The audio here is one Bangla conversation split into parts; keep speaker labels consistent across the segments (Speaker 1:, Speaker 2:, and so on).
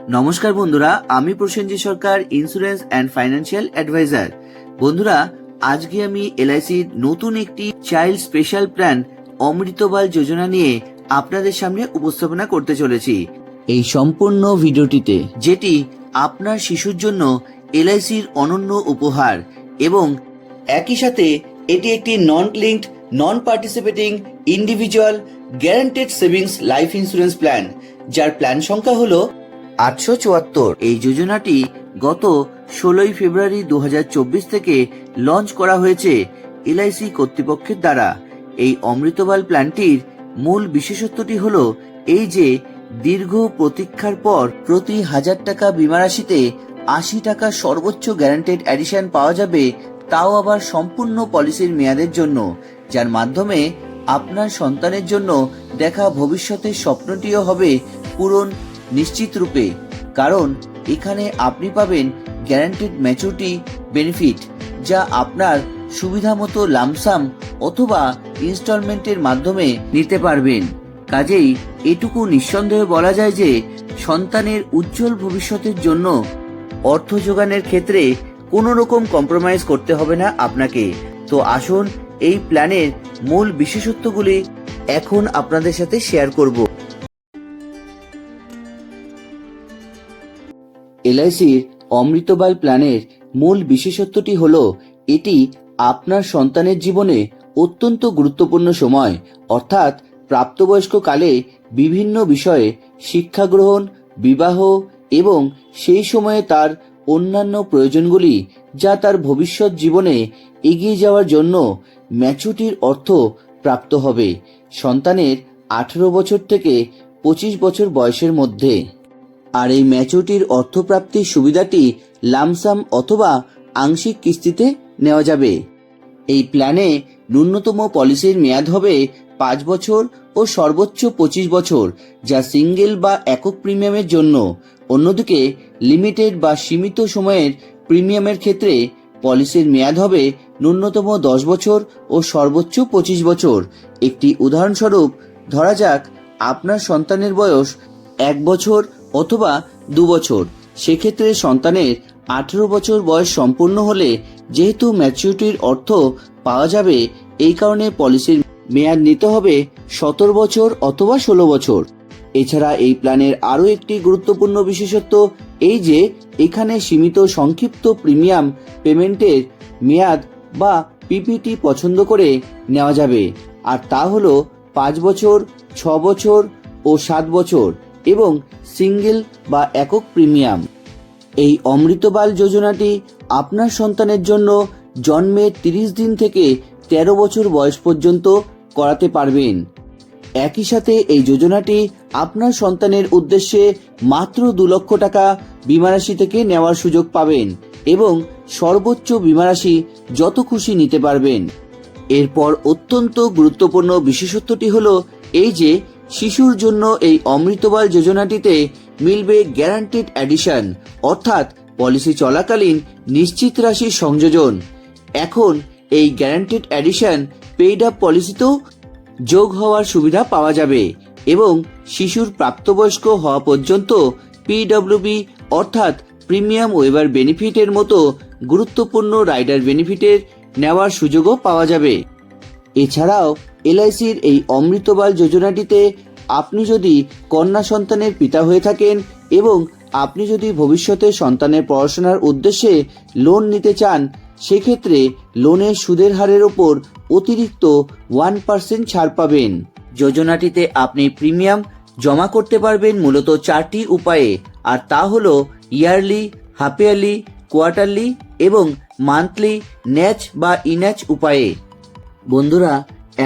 Speaker 1: নমস্কার বন্ধুরা, আমি প্রসেনজিৎ সরকার, ইন্স্যুরেন্স অ্যান্ড ফাইন্যান্সিয়াল অ্যাডভাইজার। বন্ধুরা, আজকে আমি এলআইসির নতুন একটি চাইল্ড স্পেশাল প্ল্যান অমৃতবাল যোজনা নিয়ে আপনাদের সামনে উপস্থাপনা করতে চলেছি। এই সম্পূর্ণ ভিডিওটিতে যেটি আপনার শিশুর জন্য এলআইসির অনন্য উপহার এবং একই সাথে এটি একটি non linked, non participating, individual guaranteed savings life insurance plan, যার প্ল্যান সংখ্যা হলো 874। এই যোজনাটি গত 16 ফেব্রুয়ারি 2024 থেকে লঞ্চ করা হয়েছে এলআইসি কর্তৃপক্ষের দ্বারা। এই অমৃতবাল প্ল্যানটির মূল বিশেষত্বটি হলো এই যে দীর্ঘ প্রতীক্ষার পর প্রতি 1000 টাকা বীমা রাশিতে 80 টাকা সর্বোচ্চ গ্যারান্টেড এডিশন পাওয়া যাবে, তাও আবার সম্পূর্ণ পলিসির মেয়াদের জন্য, যার মাধ্যমে আপনার সন্তানের জন্য দেখা ভবিষ্যতের স্বপ্নটিও হবে পূরণ নিশ্চিত রূপে। কারণ এখানে আপনি পাবেন গ্যারান্টেড ম্যাচুরিটি বেনিফিট, যা আপনার সুবিধা মতো লামসাম অথবা ইনস্টলমেন্টের মাধ্যমে নিতে পারবেন। কাজেই এটুকু নিঃসন্দেহে বলা যায় যে সন্তানের উজ্জ্বল ভবিষ্যতের জন্য অর্থ যোগানের ক্ষেত্রে কোনো রকম কম্প্রোমাইজ করতে হবে না আপনাকে। তো আসুন এই প্ল্যানের মূল বিশেষত্বগুলি এখন আপনাদের সাথে শেয়ার করব। এলআইসির অমৃতবাল প্ল্যানের মূল বিশেষত্বটি হলো এটি আপনার সন্তানের জীবনে অত্যন্ত গুরুত্বপূর্ণ সময়, অর্থাৎ প্রাপ্তবয়স্ক কালে বিভিন্ন বিষয়ে শিক্ষা গ্রহণ, বিবাহ এবং সেই সময়ে তার অন্যান্য প্রয়োজনগুলি, যা তার ভবিষ্যৎ জীবনে এগিয়ে যাওয়ার জন্য ম্যাচুরিটির অর্থ প্রাপ্ত হবে সন্তানের 18 বছর থেকে 25 বছর বয়সের মধ্যে। আর এই ম্যাচুরিটির অর্থপ্রাপ্তির সুবিধাটি লামসাম অথবা আংশিক কিস্তিতে নেওয়া যাবে। এই প্ল্যানে ন্যূনতম পলিসির মেয়াদ হবে 5 বছর ও সর্বোচ্চ 25 বছর, যা সিঙ্গেল বা একক প্রিমিয়ামের জন্য। অন্যদিকে লিমিটেড বা সীমিত সময়ের প্রিমিয়ামের ক্ষেত্রে পলিসির মেয়াদ হবে ন্যূনতম 10 বছর ও সর্বোচ্চ 25 বছর। একটি উদাহরণস্বরূপ ধরা যাক আপনার সন্তানের বয়স 1 বছর অথবা 2 বছর। সেক্ষেত্রে সন্তানের 18 বছর বয়স সম্পূর্ণ হলে যেহেতু ম্যাচুরিটির অর্থ পাওয়া যাবে, এই কারণে পলিসির মেয়াদ নিতে হবে 17 বছর অথবা 16 বছর। এছাড়া এই প্ল্যানের আরও একটি গুরুত্বপূর্ণ বিশেষত্ব এই যে এখানে সীমিত সংক্ষিপ্ত প্রিমিয়াম পেমেন্টের মেয়াদ বা পিপিটি পছন্দ করে নেওয়া যাবে, আর তা হলো 5 বছর, 6 বছর ও 7 বছর এবং সিঙ্গেল বা একক প্রিমিয়াম। এই অমৃতবাল যোজনাটি আপনার সন্তানের জন্য জন্মের 30 দিন থেকে 13 বছর বয়স পর্যন্ত করাতে পারবেন। একই সাথে এই যোজনাটি আপনার সন্তানের উদ্দেশ্যে মাত্র 2 লক্ষ টাকা বীমারাশি থেকে নেওয়ার সুযোগ পাবেন এবং সর্বোচ্চ বীমারাশি যত খুশি নিতে পারবেন। এরপর অত্যন্ত গুরুত্বপূর্ণ বিশেষত্বটি হলো এই যে শিশুর জন্য এই অমৃতবাল যোজনাটিতে মিলবে গ্যারান্টেড এডিশন, অর্থাৎ পলিসি চলাকালীন নিশ্চিত রাশির সংযোজন। এখন এই গ্যারান্টেড এডিশন পেইড আপ পলিসিতেও যোগ হওয়ার সুবিধা পাওয়া যাবে এবং শিশুর প্রাপ্তবয়স্ক হওয়া পর্যন্ত পিডব্লিউবি অর্থাৎ প্রিমিয়াম ওয়েভার বেনিফিটের মতো গুরুত্বপূর্ণ রাইডার বেনিফিটের নেওয়ার সুযোগও পাওয়া যাবে। এছাড়াও এলআইসির এই অমৃতবাল যোজনাটিতে আপনি যদি কন্যা সন্তানের পিতা হয়ে থাকেন এবং আপনি যদি ভবিষ্যতে সন্তানের পড়াশোনার উদ্দেশ্যে লোন নিতে চান, সেক্ষেত্রে লোনের সুদের হারের ওপর অতিরিক্ত 1% ছাড় পাবেন। যোজনাটিতে আপনি প্রিমিয়াম জমা করতে পারবেন মূলত 4টি উপায়ে, আর তা হলো ইয়ারলি, হাফ ইয়ারলি, কোয়ার্টারলি এবং মান্থলি ন্যাচ বা ইন্যাচ উপায়ে। বন্ধুরা,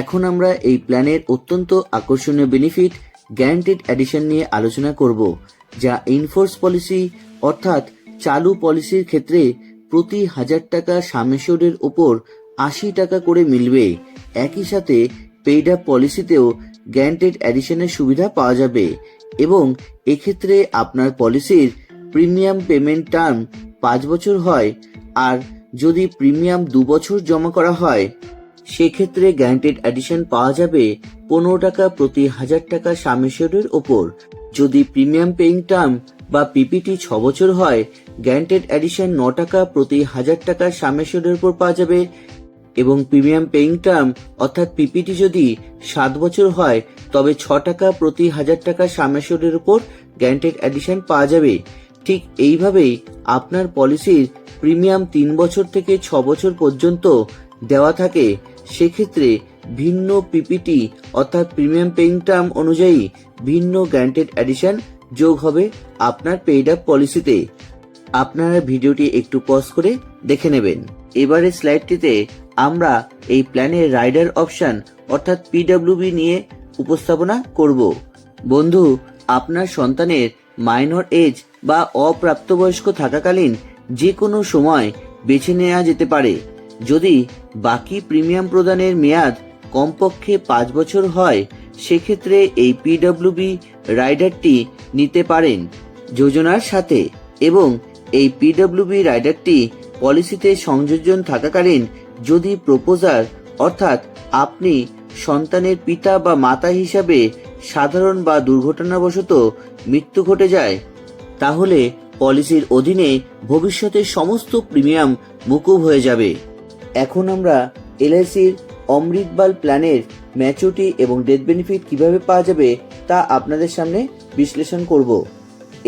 Speaker 1: এখন আমরা এই প্ল্যানের অত্যন্ত আকর্ষণীয় বেনিফিট গ্যারান্টেড এডিশন নিয়ে আলোচনা করব, যা ইনফোর্স পলিসি অর্থাৎ চালু পলিসির ক্ষেত্রে প্রতি 1000 টাকা সাম অ্যাসিওর্ডের ওপর 80 টাকা করে মিলবে। একই সাথে পেইড আপ পলিসিতেও গ্যারান্টেড এডিশনের সুবিধা পাওয়া যাবে এবং এক্ষেত্রে আপনার পলিসির প্রিমিয়াম পেমেন্ট টার্ম 5 বছর হয়, আর যদি প্রিমিয়াম 2 বছর জমা করা হয় সেক্ষেত্রে গ্যারান্টেড এডিশন পাওয়া যাবে 15 টাকা প্রতি 1000 টাকা সাম অ্যাসিওর্ডের ওপর। যদি প্রিমিয়াম পেইং টার্ম বা পিপিটি 6 বছর হয়, গ্যারান্টেড এডিশন 9 টাকা প্রতি 1000 টাকা সাম অ্যাসিওর্ডের উপর পাওয়া যাবে। এবং প্রিমিয়াম পেইং টার্ম অর্থাৎ পিপিটি যদি 7 বছর হয়, তবে 6 টাকা প্রতি 1000 টাকা সাম অ্যাসিওর্ডের উপর গ্যারান্টেড এডিশন পাওয়া যাবে। ঠিক এইভাবেই আপনার পলিসির প্রিমিয়াম 3 বছর থেকে 6 বছর পর্যন্ত দেওয়া থাকে। সেক্ষেত্রে ভিন্ন পিপিটি অর্থাৎ প্রিমিয়াম পেইং টার্ম অনুযায়ী ভিন্ন গ্যারান্টেড এডিশন যোগ হবে আপনার পেইড আপ পলিসিতে। আপনারা ভিডিওটি একটু পজ করে দেখে নেবেন। এবারে স্লাইডটিতে আমরা এই প্ল্যানের রাইডার অপশন অর্থাৎ পিডব্লিউবি নিয়ে উপস্থাপনা করব। বন্ধু, আপনার সন্তানের মাইনর এজ বা অপ্রাপ্তবয়স্ক থাকাকালীন যে কোনো সময় বেছে নেওয়া যেতে পারে। যদি বাকি প্রিমিয়াম প্রদানের মেয়াদ কমপক্ষে 5 বছর হয়, সেক্ষেত্রে এই পিডব্লিউবি রাইডারটি নিতে পারেন যোজনার সাথে। এবং এই পিডব্লিউবি রাইডারটি পলিসিতে সংযোজন থাকাকালীন যদি প্রপোজার অর্থাৎ আপনি সন্তানের পিতা বা মাতা হিসাবে সাধারণ বা দুর্ঘটনাবশত মৃত্যু ঘটে যায়, তাহলে পলিসির অধীনে ভবিষ্যতের সমস্ত প্রিমিয়াম মকুব হয়ে যাবে। এখন আমরা এলআইসির অমৃতবাল প্ল্যানের ম্যাচুরিটি এবং ডেথ বেনিফিট কিভাবে পাওয়া যাবে তা আপনাদের সামনে বিশ্লেষণ করব।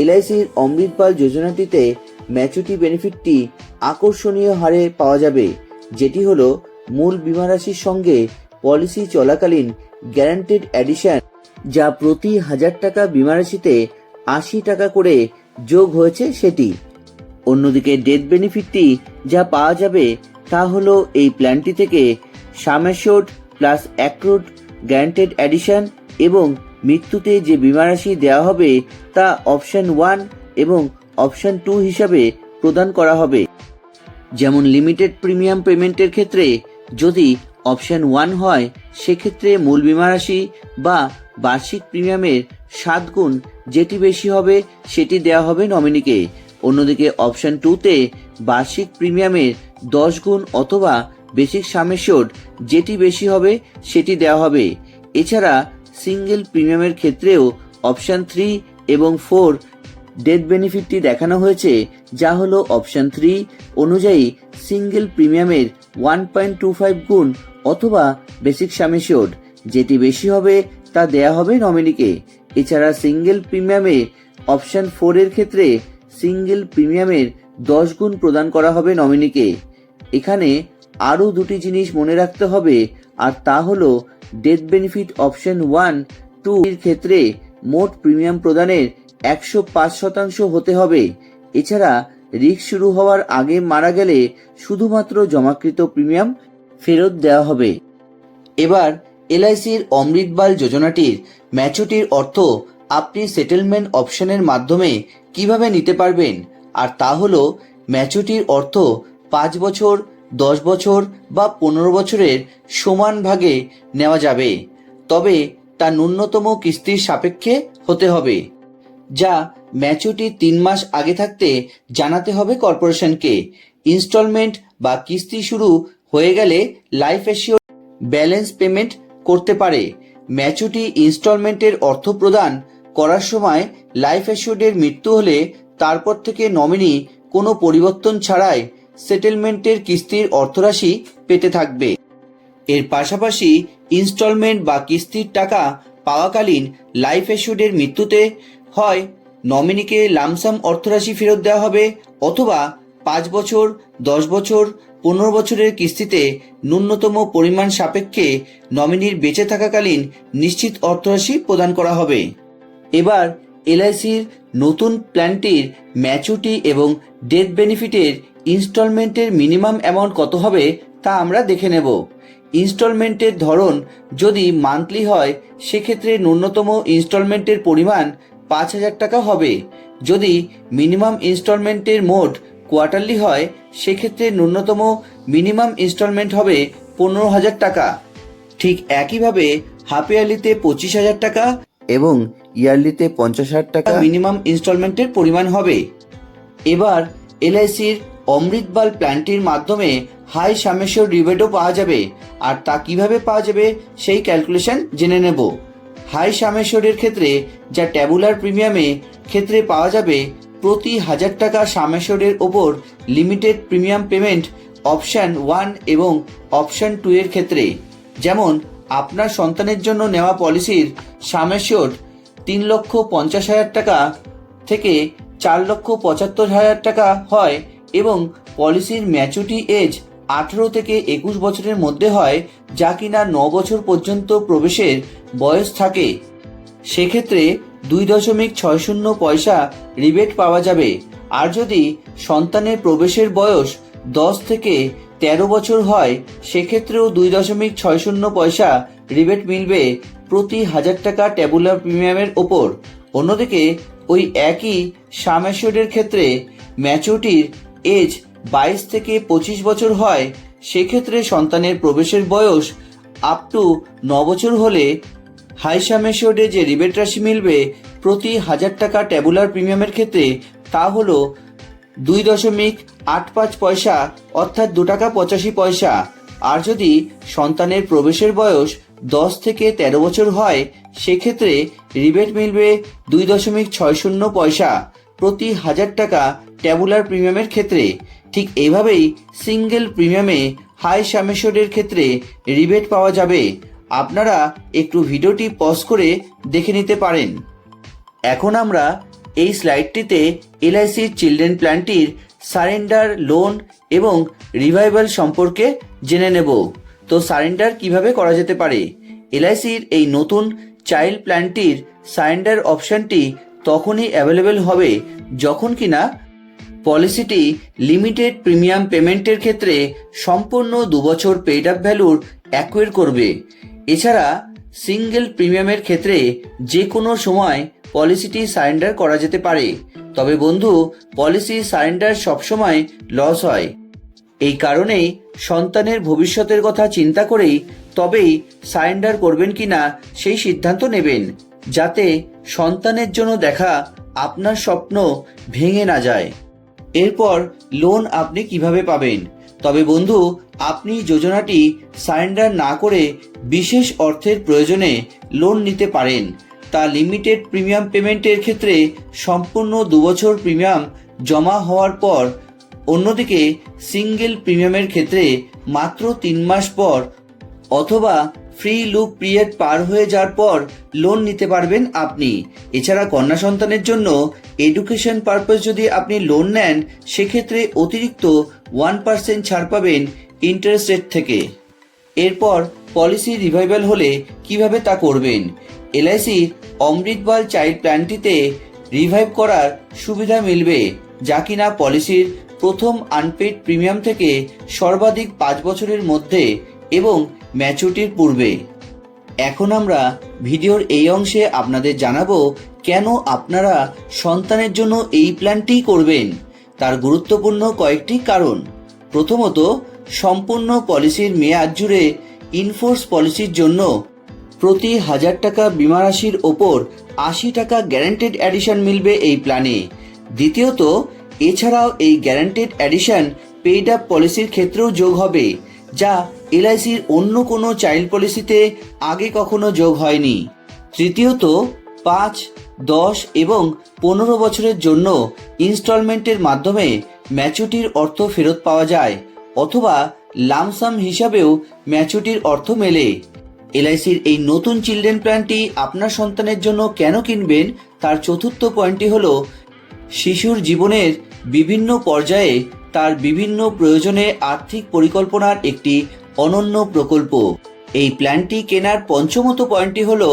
Speaker 1: এলআইসির অমৃতবাল যোজনাটিতে ম্যাচুরিটি বেনিফিটটি আকর্ষণীয় হারে পাওয়া যাবে, যেটি হলো মূল বীমা রাশির সঙ্গে পলিসি চলাকালীন গ্যারান্টেড এডিশন, যা প্রতি 1000 টাকা বীমা রাশিতে 80 টাকা করে যোগ হয়েছে সেটি। অন্যদিকে ডেথ বেনিফিটটি যা পাওয়া যাবে তা হলো এই প্ল্যানটি থেকে sum assured plus accrued guaranteed addition এবং মৃত্যুতে যে বীমা রাশি দেওয়া হবে তা অপশন 1 এবং অপশন 2 হিসাবে প্রদান করা হবে। যেমন লিমিটেড প্রিমিয়াম পেমেন্টের ক্ষেত্রে যদি অপশন 1 হয়, সেক্ষেত্রে মূল বীমা রাশি বা বার্ষিক প্রিমিয়ামের 7 গুণ যেটি বেশি হবে সেটি দেওয়া হবে নমিনিকে। অন্যদিকে অপশন 2তে বার্ষিক প্রিমিয়ামের 10 গুণ অথবা বেসিক সাম অ্যাসিওর্ড যেটি বেশি হবে সেটি দেওয়া হবে। এছাড়া সিঙ্গেল প্রিমিয়ামের ক্ষেত্রেও অপশন 3 এবং 4 ডেথ বেনিফিটটি দেখানো হয়েছে, যা হলো অপশন 3 অনুযায়ী সিঙ্গেল প্রিমিয়ামের 1.25 গুণ অথবা বেসিক সাম অ্যাসিওর্ড যেটি বেশি হবে তা দেয়া হবে নমিনিকে। এছাড়া সিঙ্গেল প্রিমিয়ামে অপশন 4 এর ক্ষেত্রে সিঙ্গেল প্রিমিয়ামের 10 গুণ প্রদান করা হবে নমিনিকে। এখানে আরও দুটি জিনিস মনে রাখতে হবে, আর তা হলো ডেথ বেনিফিট অপশন 1-2 এর ক্ষেত্রে মোট প্রিমিয়াম প্রদানের 105% হতে হবে। এছাড়া রিস্ক শুরু হওয়ার আগে মারা গেলে শুধুমাত্র জমাকৃত প্রিমিয়াম ফেরত দেওয়া হবে। এবার এলআইসির অমৃতবাল যোজনাটির ম্যাচুরিটির অর্থ আপনি সেটেলমেন্ট অপশনের মাধ্যমে কিভাবে নিতে পারবেন, আর তা হলো ম্যাচুরিটির অর্থ 5 বছর, 10 বছর বা 15 বছরের সমান ভাগে নেওয়া যাবে, তবে তা ন্যূনতম কিস্তির সাপেক্ষে হতে হবে, যা ম্যাচুরিটির 3 মাস আগে থাকতে জানাতে হবে কর্পোরেশনকে। ইনস্টলমেন্ট বা কিস্তি শুরু হয়ে গেলে লাইফ অ্যাসিওর ব্যালেন্স পেমেন্ট করতে পারে। ম্যাচুরিটি ইনস্টলমেন্টের অর্থ প্রদান করার সময় লাইফ অ্যাসিওর্ডের মৃত্যু হলে তারপর থেকে নমিনি কোনো পরিবর্তন ছাড়াই সেটেলমেন্টের কিস্তির অর্থরাশি পেতে থাকবে। এর পাশাপাশি ইনস্টলমেন্ট বা কিস্তির টাকা পাওয়াকালীন লাইফ অ্যাসিওর্ডের মৃত্যুতে হয় নমিনিকে লামসাম অর্থরাশি ফেরত দেওয়া হবে, অথবা 5 বছর, 10 বছর, 15 বছরের কিস্তিতে ন্যূনতম পরিমাণ সাপেক্ষে নমিনির বেঁচে থাকাকালীন নিশ্চিত অর্থরাশি প্রদান করা হবে। এবার এলআইসির নতুন প্ল্যানটির ম্যাচুরিটি এবং ডেথ বেনিফিটের ইনস্টলমেন্টের মিনিমাম অ্যামাউন্ট কত হবে তা আমরা দেখে নেব। ইনস্টলমেন্টের ধরন যদি মান্থলি হয়, সেক্ষেত্রে ন্যূনতম ইনস্টলমেন্টের পরিমাণ 5,000 টাকা হবে। যদি মিনিমাম ইনস্টলমেন্টের মোড কোয়ার্টারলি হয়, সেক্ষেত্রে ন্যূনতম মিনিমাম ইনস্টলমেন্ট হবে 15,000 টাকা। ঠিক একইভাবে হাফ ইয়ারলিতে 25,000 টাকা এবং ইয়ারলিতে 50,000 টাকা মিনিমাম ইনস্টলমেন্টের পরিমাণ হবে। এবার এলআইসির অমৃতবাল প্ল্যানটির মাধ্যমে হাই সাম অ্যাসিওর্ড রিবেটও পাওয়া যাবে, আর তা কিভাবে পাওয়া যাবে সেই ক্যালকুলেশন জেনে নেব। হাই সাম অ্যাসিওর্ডের ক্ষেত্রে যা ট্যাবুলার প্রিমিয়ামে ক্ষেত্রে পাওয়া যাবে প্রতি 1000 টাকা সাম অ্যাসিওর্ডের ওপর লিমিটেড প্রিমিয়াম পেমেন্ট অপশান 1 এবং অপশান 2 এর ক্ষেত্রে। যেমন আপনার সন্তানের জন্য নেওয়া পলিসির সাম অ্যাসিওর্ড 3,50,000 টাকা থেকে 4,75,000 টাকা হয় এবং পলিসির ম্যাচুরিটি এজ 18 থেকে 21 বছরের মধ্যে হয়, যা কিনা 9 বছর পর্যন্ত প্রবেশের বয়স থাকে। সেক্ষেত্রে 2.60 পয়সা রিবেট পাওয়া যাবে। আর যদি সন্তানের প্রবেশের বয়স 10 থেকে 13 বছর হয়, সেক্ষেত্রেও 2.60 পয়সা রিবেট মিলবে প্রতি 1000 টাকা ট্যাবুলার প্রিমিয়ামের ওপর। অন্যদিকে ওই একই সাম অ্যাসিওর্ডের ক্ষেত্রে ম্যাচুরিটির এজ 22 থেকে 25 বছর হয়, সেক্ষেত্রে সন্তানের প্রবেশের বয়স আপ টু 9 বছর হলে হাই সাম অ্যাসিওর্ডে যে রিবেট রাশি মিলবে প্রতি 1000 টাকা ট্যাবুলার প্রিমিয়ামের ক্ষেত্রে তা হলো 2.85 পয়সা, অর্থাৎ 2 টাকা 85 পয়সা। আর যদি সন্তানের প্রবেশের বয়স 10 থেকে 13 বছর হয়, সেক্ষেত্রে রিবেট মিলবে 2.60 পয়সা প্রতি 1000 টাকা ট্যাবুলার প্রিমিয়ামের ক্ষেত্রে। ঠিক এইভাবেই সিঙ্গেল প্রিমিয়ামে হাই সাম অ্যাসিওর্ডের ক্ষেত্রে রিবেট পাওয়া যাবে। আপনারা একটু ভিডিওটি পজ করে দেখে নিতে পারেন। এখন আমরা এই স্লাইডটিতে এলআইসির চিলড্রেন প্ল্যানটির সারেন্ডার, লোন এবং রিভাইভাল সম্পর্কে জেনে নেব। তো সারেন্ডার কিভাবে করা যেতে পারে? এলআইসির এই নতুন চাইল্ড প্ল্যানটির সারেন্ডার অপশানটি তখনই অ্যাভেলেবেল হবে যখন কিনা পলিসিটি লিমিটেড প্রিমিয়াম পেমেন্টের ক্ষেত্রে সম্পূর্ণ 2 বছর পেইড আপ ভ্যালুর অ্যাকোয়ার করবে। এছাড়া সিঙ্গেল প্রিমিয়ামের ক্ষেত্রে যে কোনো সময় পলিসিটি সারেন্ডার করা যেতে পারে। তবে বন্ধু, পলিসি সারেন্ডার সবসময় লস হয়। এই কারণেই সন্তানের ভবিষ্যতের কথা চিন্তা করেই তবেই সারেন্ডার করবেন কিনা সেই সিদ্ধান্ত নেবেন, যাতে সন্তানের জন্য দেখা আপনার স্বপ্ন ভেঙে না যায়। এরপর লোন আপনি কিভাবে পাবেন? তবে বন্ধু, আপনি যোজনাটি সারেন্ডার না করে বিশেষ অর্থের প্রয়োজনে লোন নিতে পারেন। তা লিমিটেড প্রিমিয়াম পেমেন্টের ক্ষেত্রে সম্পূর্ণ 2 বছর প্রিমিয়াম জমা হওয়ার পর, অন্যদিকে সিঙ্গেল প্রিমিয়ামের ক্ষেত্রে মাত্র 3 মাস পর অথবা ফ্রি লুক পিরিয়ড পার হয়ে যাওয়ার পর লোন নিতে পারবেন আপনি। এছাড়া কন্যা সন্তানের জন্য এডুকেশন পারপাস যদি আপনি লোন নেন, সেক্ষেত্রে অতিরিক্ত 1% ছাড় পাবেন ইন্টারেস্ট রেট থেকে। এরপর পলিসি রিভাইভাল হলে কিভাবে তা করবেন? এলআইসির অমৃতবাল চাইল্ড প্ল্যানটিতে রিভাইভ করার সুবিধা মিলবে, যা কিনা পলিসির প্রথম আনপেইড প্রিমিয়াম থেকে সর্বাধিক 5 বছরের মধ্যে এবং ম্যাচুরিটির পূর্বে। এখন আমরা ভিডিওর এই অংশে আপনাদের জানাবো কেন আপনারা সন্তানের জন্য এই প্ল্যানটি করবেন। তার গুরুত্বপূর্ণ কয়েকটি কারণ। প্রথমত, সম্পূর্ণ পলিসির মেয়াদ জুড়ে ইনফোর্স পলিসির জন্য প্রতি 1000 টাকা বিমা রাশির ওপর 80 টাকা গ্যারান্টেড অ্যাডিশন মিলবে এই প্ল্যানে। দ্বিতীয়ত, এছাড়াও এই গ্যারান্টেড অ্যাডিশন পেইড আপ পলিসির ক্ষেত্রেও যোগ হবে, যা এলআইসির অন্য কোনো চাইল্ড পলিসিতে আগে কখনো যোগ হয়নি। তৃতীয়ত, 5, 10 এবং 15 বছরের জন্য ইনস্টলমেন্টের মাধ্যমে ম্যাচুরিটির অর্থ ফেরত পাওয়া যায়, অথবা লামসাম হিসাবেও ম্যাচুরিটির অর্থ মেলে। এলআইসির এই নতুন চিলড্রেন প্ল্যানটি আপনার সন্তানের জন্য কেন কিনবেন, তার চতুর্থ পয়েন্টটি হলো শিশুর জীবনের বিভিন্ন পর্যায়ে তার বিভিন্ন প্রয়োজনে আর্থিক পরিকল্পনার একটি অনন্য প্রকল্প। এই প্ল্যানটি কেনার পঞ্চমত পয়েন্টটি হলো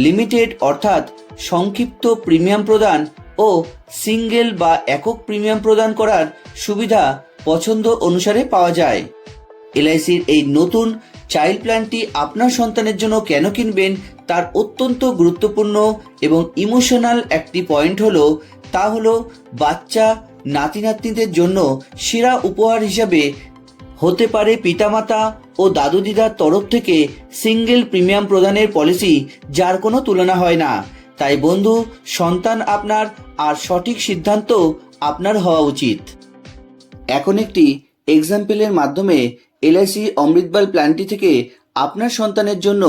Speaker 1: লিমিটেড অর্থাৎ সংক্ষিপ্ত প্রিমিয়াম প্রদান ও সিঙ্গেল বা একক প্রিমিয়াম প্রদান করার সুবিধা পছন্দ অনুসারে পাওয়া যায়। এলআইসির এই নতুন চাইল্ড প্ল্যানটি আপনার সন্তানের জন্য কেন কিনবেন তার অত্যন্ত গুরুত্বপূর্ণ এবং ইমোশনাল একটি পয়েন্ট হলো বাচ্চা নাতি নাতনিদের জন্য সেরা উপহার হিসাবে হতে পারে পিতামাতা ও দাদু দিদার তরফ থেকে সিঙ্গেল প্রিমিয়াম প্রদানের পলিসি, যার কোনো তুলনা হয় না। তাই বন্ধু, সন্তান আপনার, আর সঠিক সিদ্ধান্ত আপনার হওয়া উচিত। এখন একটি এক্সাম্পলের মাধ্যমে এলআইসি অমৃতবাল প্ল্যানটি থেকে আপনার সন্তানের জন্য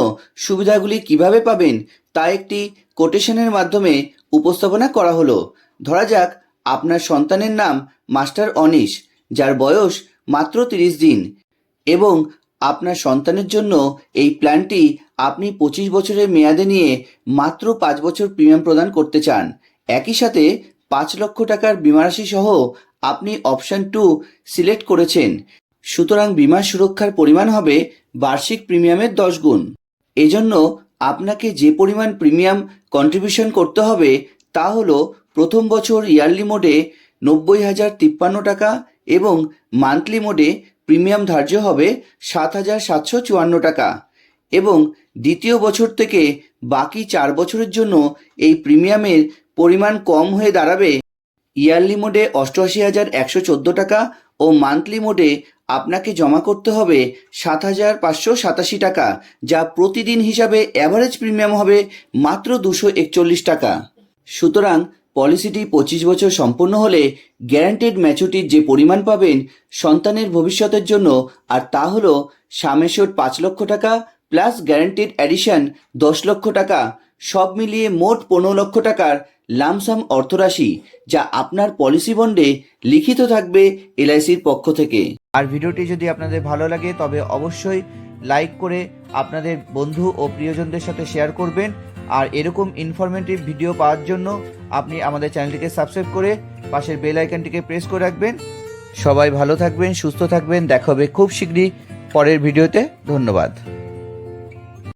Speaker 1: সুবিধাগুলি কিভাবে পাবেন তা একটি কোটেশনের মাধ্যমে উপস্থাপনা করা হলো। ধরা যাক আপনার সন্তানের নাম মাস্টার অনিশ, যার বয়স মাত্র 30 দিন, এবং আপনার সন্তানের জন্য এই প্ল্যানটি আপনি 25 বছরের মেয়াদে নিয়ে মাত্র 5 বছর প্রিমিয়াম প্রদান করতে চান। একই সাথে 5 লক্ষ টাকার বিমারাশি সহ আপনি অপশন 2 সিলেক্ট করেছেন। সুতরাং বিমা সুরক্ষার পরিমাণ হবে বার্ষিক প্রিমিয়ামের 10 গুণ। এজন্য আপনাকে যে পরিমাণ প্রিমিয়াম কন্ট্রিবিউশন করতে হবে তা হলো প্রথম বছর ইয়ারলি মোডে 90,053 টাকা এবং মান্থলি মোডে প্রিমিয়াম ধার্য হবে 7,754 টাকা, এবং দ্বিতীয় বছর থেকে বাকি 4 বছরের জন্য এই প্রিমিয়ামের পরিমাণ কম হয়ে দাঁড়াবে ইয়ারলি মোডে 88,114 টাকা ও মান্থলি মোডে আপনাকে জমা করতে হবে 7,587 টাকা, যা প্রতিদিন হিসাবে অ্যাভারেজ প্রিমিয়াম হবে মাত্র 241 টাকা। সুতরাং পলিসিটি 25 বছর সম্পূর্ণ হলে গ্যারান্টেড ম্যাচুরিটির যে পরিমাণ পাবেন সন্তানের ভবিষ্যতের জন্য, আর তা হলো সামেশোর 5 লক্ষ টাকা প্লাস গ্যারান্টেড অ্যাডিশন 10 লক্ষ টাকা, সব মিলিয়ে মোট 15 লক্ষ টাকার লামসাম অর্থরাশি, যা আপনার পলিসি বন্ডে লিখিত থাকবে এলআইসির পক্ষ থেকে। আর ভিডিওটি যদি আপনাদের ভালো লাগে তবে অবশ্যই লাইক করে আপনাদের বন্ধু ও প্রিয়জনদের সাথে শেয়ার করবেন। আর এরকম ইনফরমেটিভ ভিডিও পাওয়ার জন্য আপনি আমাদের চ্যানেলটিকে সাবস্ক্রাইব করে পাশের বেল আইকনটিকে প্রেস করে রাখবেন। সবাই ভালো থাকবেন, সুস্থ থাকবেন। দেখা হবে খুব শীঘ্রই পরের ভিডিওতে। ধন্যবাদ।